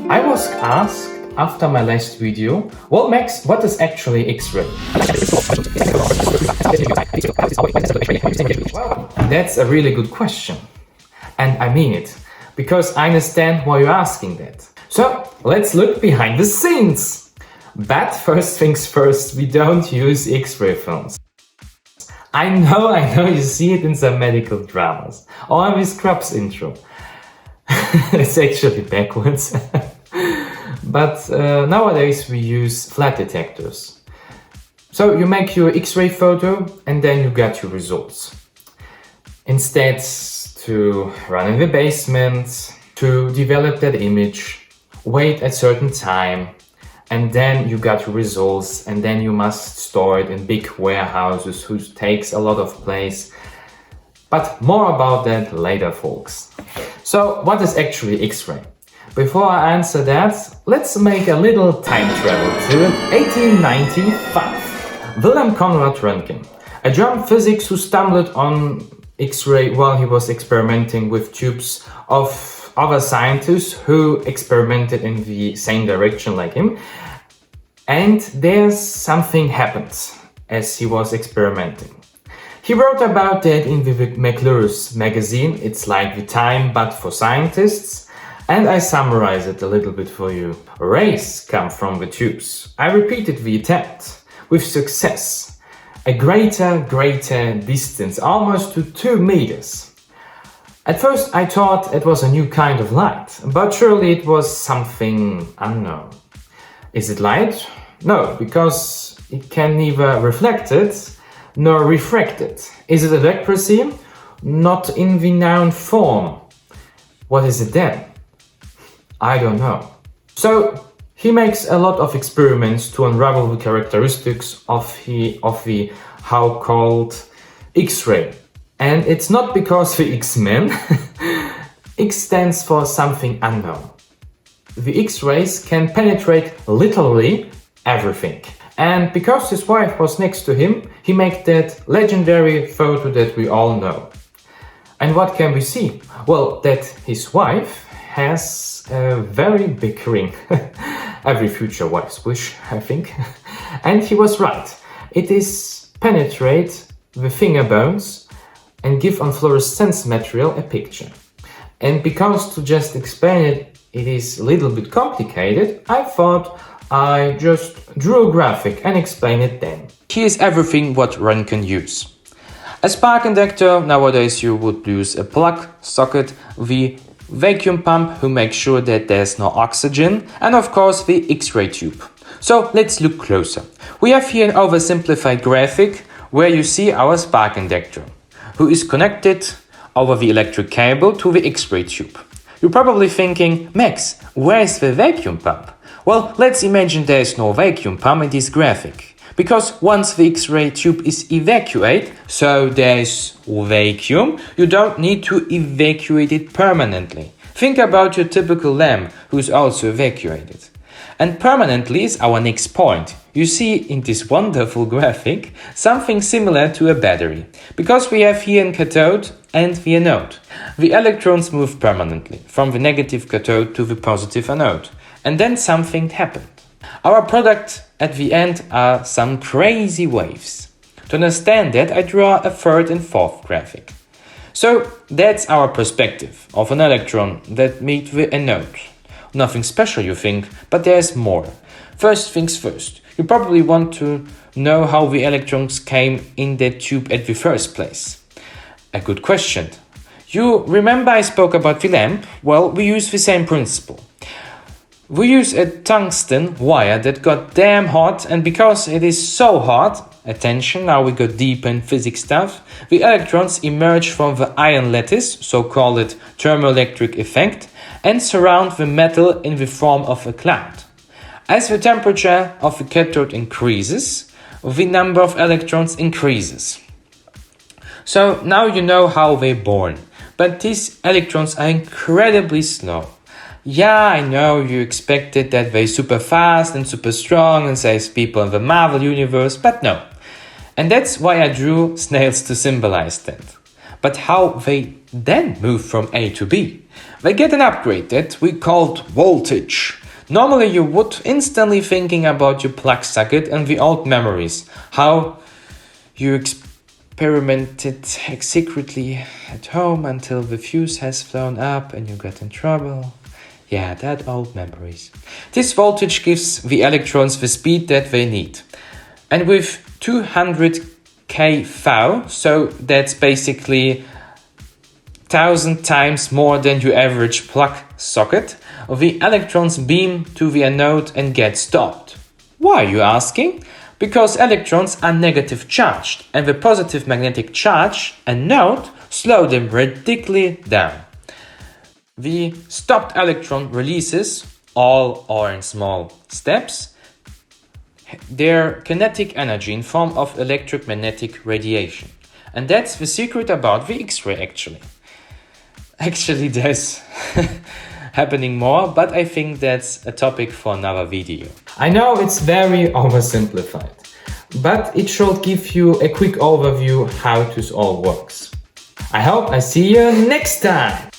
I was asked after my last video, well, Max, what is actually X-ray? Well, that's a really good question. And I mean it, because I understand why you're asking that. So, let's look behind the scenes. But first things first, we don't use X-ray films. I know, you see it in some medical dramas. Or with Scrubs intro. It's actually backwards. But nowadays we use flat detectors. So you make your X-ray photo and then you get your results. Instead to run in the basement, to develop that image, wait a certain time, and then you got your results, and then you must store it in big warehouses, which takes a lot of place. But more about that later, folks. So what is actually X-ray? Before I answer that, let's make a little time travel to 1895. Wilhelm Conrad Röntgen, a German physicist who stumbled on X-ray while he was experimenting with tubes of other scientists who experimented in the same direction like him. And there's something happened as he was experimenting. He wrote about that in the McClure's magazine. It's like the Time, but for scientists. And I summarize it a little bit for you. Rays come from the tubes. I repeated the attempt with success. A greater distance, almost to 2 meters. At first I thought it was a new kind of light, but surely it was something unknown. Is it light? No, because it can neither reflect it nor refract it. Is it electricity? Not in the known form. What is it then? I don't know. So he makes a lot of experiments to unravel the characteristics of the how-called X-ray. And it's not because the X-Men. X stands for something unknown. The X-rays can penetrate literally everything. And because his wife was next to him, he made that legendary photo that we all know. And what can we see? Well, that his wife has a very big ring. Every future wife's wish, I think. And he was right. It is penetrate the finger bones and give on fluorescence material a picture. And because to just explain it, it is a little bit complicated, I thought I just drew a graphic and explain it then. Here's everything what Röntgen use. A spark injector, nowadays you would use a plug socket, the vacuum pump who makes sure that there's no oxygen, and of course the X-ray tube. So let's look closer. We have here an oversimplified graphic where you see our spark injector, who is connected over the electric cable to the X-ray tube. You're probably thinking, Max, where is the vacuum pump? Well, let's imagine there is no vacuum pump in this graphic. Because once the X-ray tube is evacuated, so there is vacuum, you don't need to evacuate it permanently. Think about your typical lamp who is also evacuated. And permanently is our next point. You see in this wonderful graphic something similar to a battery. Because we have here a cathode and the anode. The electrons move permanently from the negative cathode to the positive anode. And then something happened. Our product at the end are some crazy waves. To understand that, I draw a third and fourth graphic. So that's our perspective of an electron that meets the anode. Nothing special, you think, but there's more. First things first, you probably want to know how the electrons came in that tube at the first place. A good question. You remember I spoke about the lamp? Well, we use the same principle. We use a tungsten wire that got damn hot, and because it is so hot, attention, now we go deep in physics stuff, the electrons emerge from the iron lattice, so call it thermoelectric effect, and surround the metal in the form of a cloud. As the temperature of the cathode increases, the number of electrons increases. So now you know how they're born, but these electrons are incredibly slow. Yeah, I know you expected that they're super fast and super strong and says people in the Marvel universe, but no. And that's why I drew snails to symbolize that. But how they then move from A to B? They get an upgrade that we called voltage. Normally you would instantly thinking about your plug socket and the old memories, how you experimented secretly at home until the fuse has blown up and you got in trouble. Yeah, that old memories. This voltage gives the electrons the speed that they need. And with 200 kV, so that's basically 1000 times more than your average plug socket, the electrons beam to the anode and get stopped. Why, you asking? Because electrons are negative charged, and the positive magnetic charge anode slow them radically down. The stopped electron releases, all or in small steps, their kinetic energy in form of electromagnetic radiation. And that's the secret about the X-ray actually. Actually, there's happening more, but I think that's a topic for another video. I know it's very oversimplified, but it should give you a quick overview how this all works. I hope I see you next time!